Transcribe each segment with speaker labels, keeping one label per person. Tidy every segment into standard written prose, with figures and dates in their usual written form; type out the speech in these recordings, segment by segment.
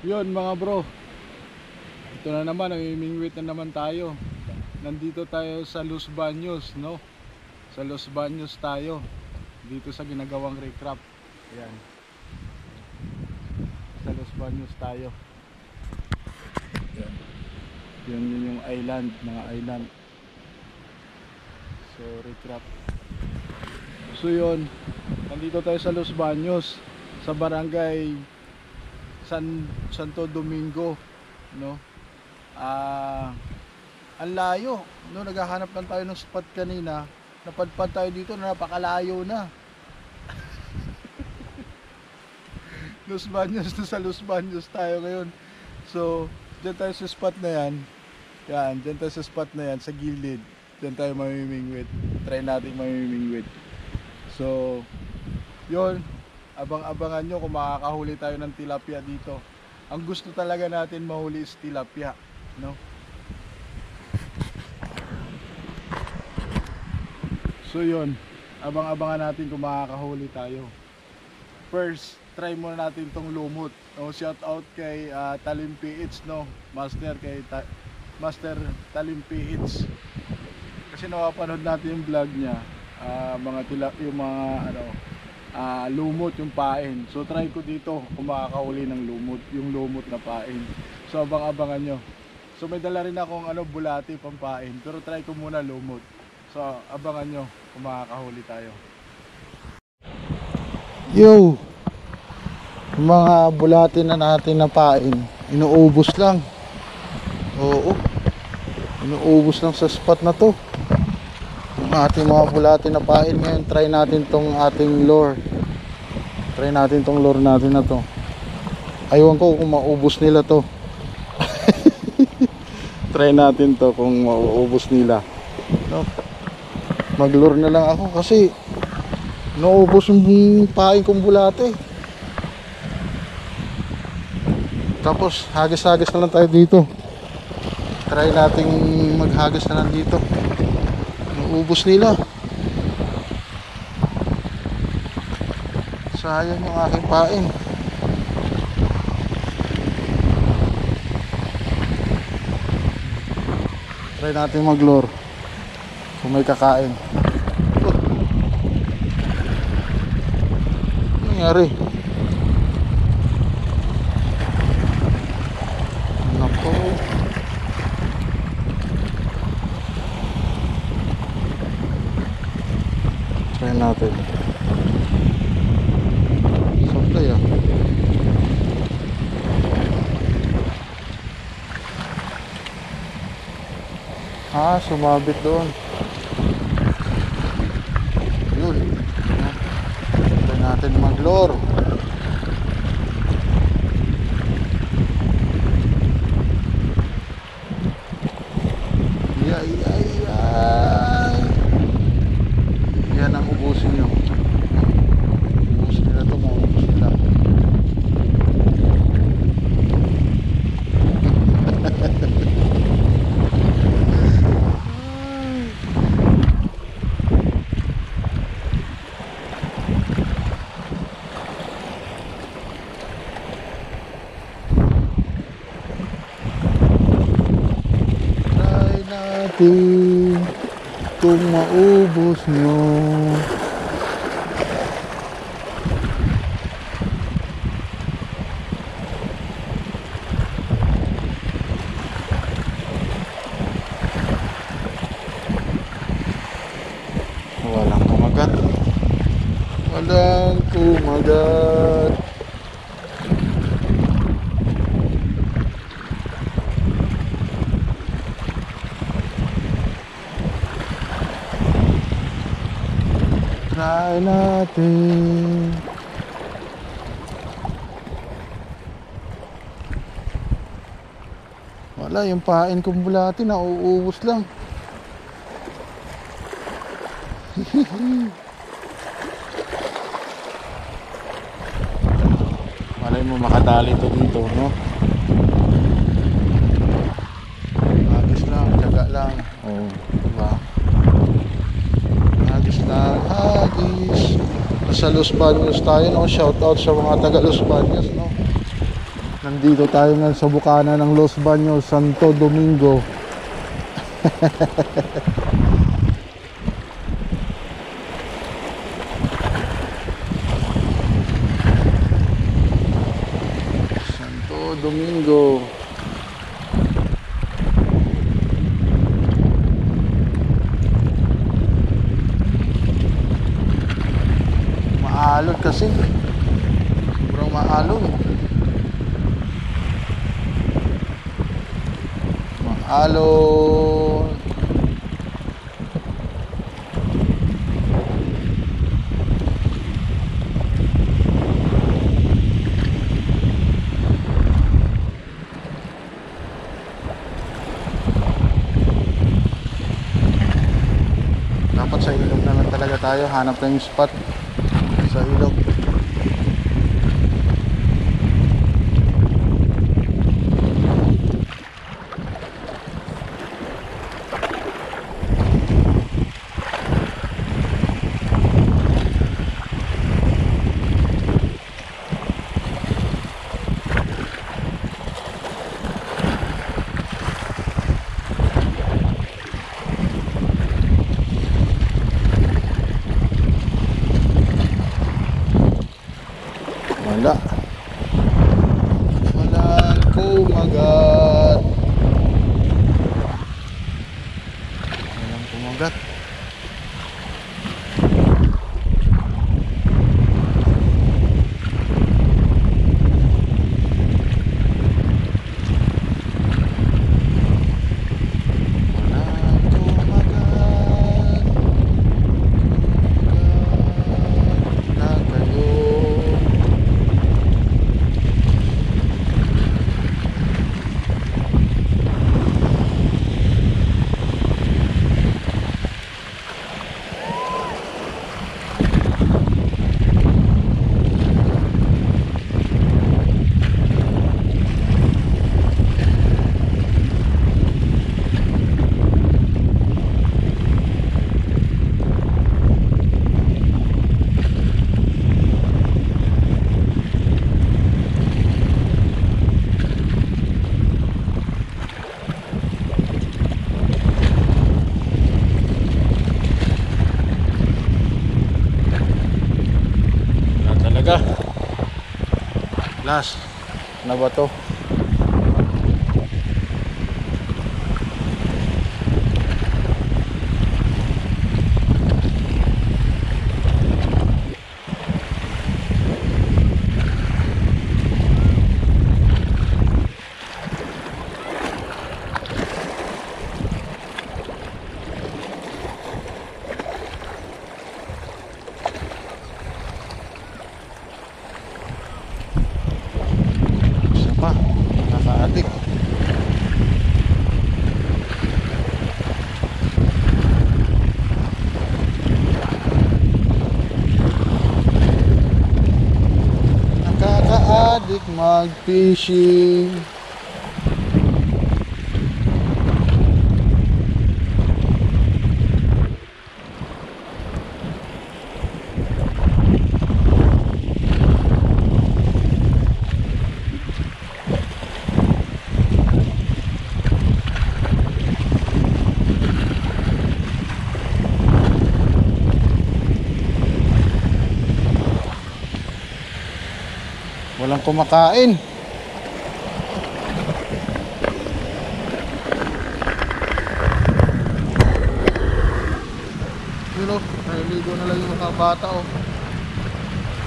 Speaker 1: Yun mga bro, ito na naman, namimingwit na naman tayo. Nandito tayo sa Los Baños, no? Sa Los Baños tayo, dito sa ginagawang recrap. Ayan, sa Los Baños tayo. Ayan. Yun yung island, mga island. So recrap. So yun, nandito tayo sa Los Baños, sa barangay Santo Domingo, no? Ang layo, no? Naghahanap lang tayo ng spot kanina, napadpad tayo dito na napakalayo na. Los Baños, to sa Los Baños tayo ngayon. So dyan tayo sa spot na yan. Yan, dyan tayo sa spot na yan, sa gilid. Dyan tayo mamimingwit. Try natin mamimingwit. So yun, abang-abangan nyo kung makakahuli tayo ng tilapia dito. Ang gusto talaga natin mahuli is tilapia, no? So yun, abang-abangan natin kung makakahuli tayo. First, try muna natin tong lumot. No, shout out kay Talim PH, no? Master Master Talim PH. Kasi napapanood natin yung vlog niya. Yung mga ano, lumot, yung pain. So try ko dito kung makakahuli ng lumot, yung lumot na pain. So abang-abangan nyo. So may dala rin akong bulati pampain, pero try ko muna lumot. So abangan nyo kung makakahuli tayo. Yo, mga bulati na natin na pain, inuubos lang. Oo, inuubos lang sa spot na to yung ating mga bulati na pain. Ngayon try natin tong ating lure. Try natin tong lure natin na to. Aywan ko kung maubos nila to. Try natin to kung mauubos nila, no? Mag-lure na lang ako kasi naubos yung pain kong bulate. Tapos hagis-hagis na lang tayo dito. Try nating maghagis na lang dito. Naubos nila. Sayang yung aking pain. Try natin mag-lure kung may kakain. Ano nangyari? Nako. Try natin. Supply sumabit doon. Yun. Try natin mag-lure. Ay. Yan ang ubusin nyo. Ubusin nila ito, maubos nila. Kung maubos nyo. Walang kumagat. Walang kumagat. Try natin. Wala, yung pain kong bulati nauubos lang. Malay mo makadali to dito, no? Agis lang, tiyaga lang. Oh, diba? Agis lang, agis. Nasa Los Baños tayo, no? Shout out sa mga taga Los Baños, no? Nandito tayo ngayon sa bukana ng Los Baños, Santo Domingo. Santo Domingo. Maalon kasi. Sobrang maalon. Maalon. Dapat sa ilog na lang talaga tayo. Hanap tayong spot sa ilog. Wala. Walang kumagat. Walang kumagat. Walang kumagat. Na kayo. Last na ba to? Nakaadik. Nakakaadik mag-fishing. Walang kumakain. Yun o, naliligo na lang yung mga bata o.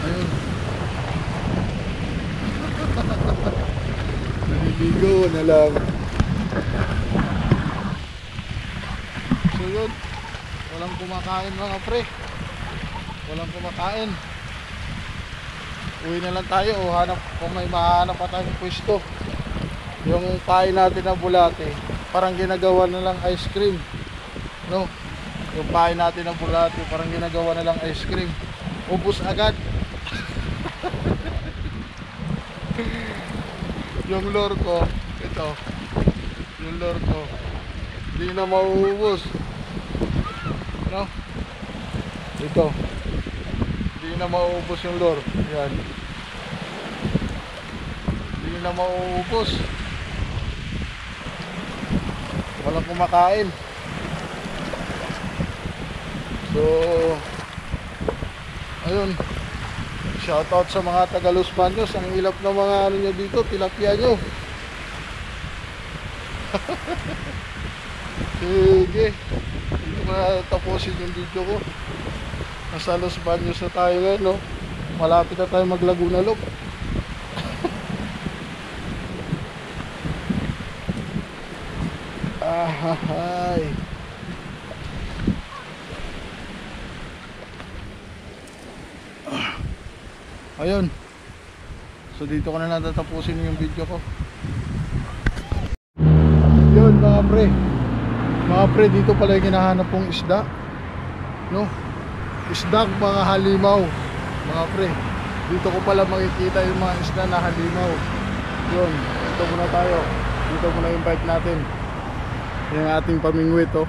Speaker 1: Ayun. Naliligo na lang. So yun, walang kumakain mga pre. Walang kumakain. Uwi na lang tayo o hanap kung may mahanap pa tayong pwesto. Yung pain natin na bulate, parang ginagawa na lang ice cream. No? Yung pain natin na bulate, parang ginagawa na lang ice cream. Ubus agad. Yung lure ko, ito. Yung lure ko, hindi na mauubos. No? Ito. Hindi na mauubos yung lure. Yan. Hindi na mauubos. Walang kumakain. So ayun, shoutout sa mga taga Los Baños. Ang ilap ng mga ano nyo dito, tilapia nyo. Sige, dito ko na tapusin yung video ko. Nasa Los Baños na tayo ngayon, no? Malapit na tayo mag Laguna Loop. Ahahay. Ayun. So dito ko na natatapusin yung video ko. Yun mga pre. Mga pre, dito pala yung hinahanap pong isda. No? Isda mga halimaw. Mga pre, dito ko pala makikita yung mga isda na halimaw. Yun, dito muna tayo. Dito muna yung bike natin. Yung ating pamingwit, oh.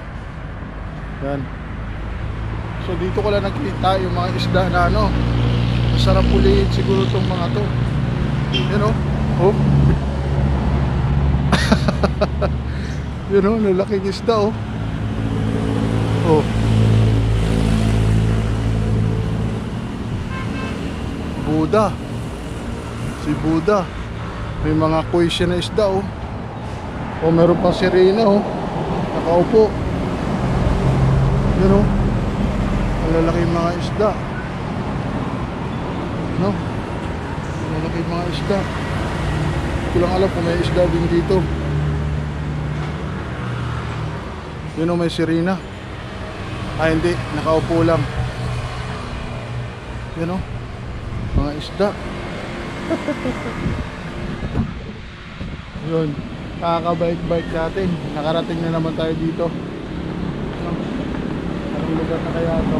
Speaker 1: Yan. So dito ko lang nakita yung mga isda na ano, masarap ulihin siguro itong mga to. Yan, oh. Oh. Yan, oh, lalaking isda, oh. Oh. Buda. Si Buda. May mga kuy siya na isda, oh. Oh, meron pang sirena, oh. Nakaupo. Yan, oh. Ang lalaki mga isda. No? Ang lalaki mga isda. Hindi ko lang alam kung may isda din dito. Yan, oh, may sirena. Ay, hindi. Nakaupo lang. Yan, oh. Mga isda. Yun, kakabike-bike natin. Nakarating na naman tayo dito. Anong lugar na kaya ito?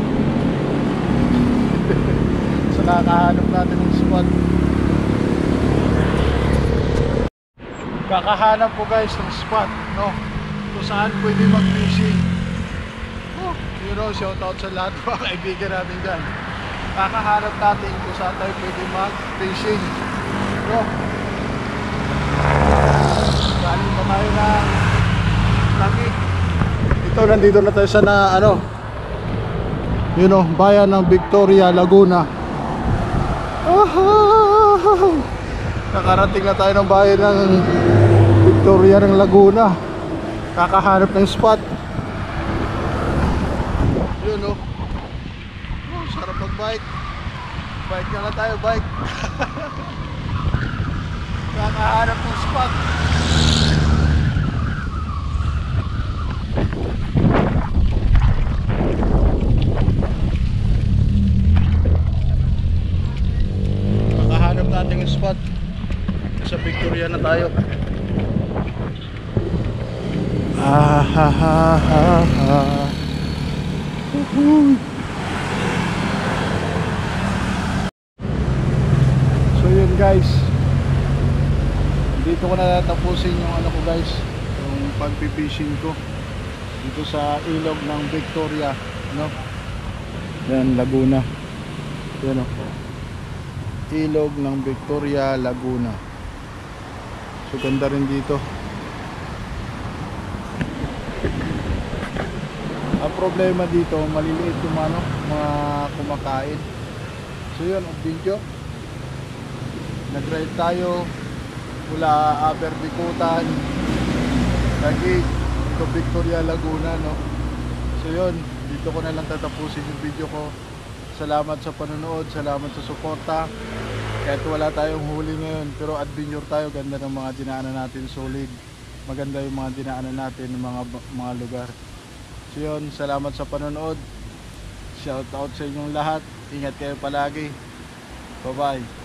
Speaker 1: So kakahanap natin ng spot. Kakahanap po guys ng spot, no? Kung saan pwede mag-fishing. Oh, you know, shout out sa lahat mga kaibigan natin dyan. Kakahanap natin kung saan tayo pwede mag-fishing. So, galing pa tayo na lagi. Ito, nandito na tayo sa you know, bayan ng Victoria, Laguna. Nakarating na tayo ng bayan ng Victoria ng Laguna. Kakahanap ng spot. Yun, oh. Sarap mag-bike. Bike na lang tayo, bike. Kakahanap ng spot. Kakahanap natin yung spot. Sa Victoria na tayo. So yun guys, dito ko na tapusin yung ano ko guys, yung pagpipishing ko dito sa ilog ng Victoria, no? Yan, Laguna. Yan, oh. Ilog ng Victoria, Laguna. So ganda rin dito. Ang problema dito, maliliit yung mga kumakain. So yun, ang video. Nag-ride tayo mula Aberbikutan, Taguig, to Victoria, Laguna, no? So yun, dito ko na lang tatapusin yung video ko. Salamat sa panonood, salamat sa suporta. Kahit wala tayong huli ngayon, pero adventure tayo. Ganda ng mga dinaanan natin, solid. Maganda yung mga dinaanan natin, mga lugar. So yun, salamat sa panonood. Shout out sa inyong lahat. Ingat kayo palagi. Bye bye.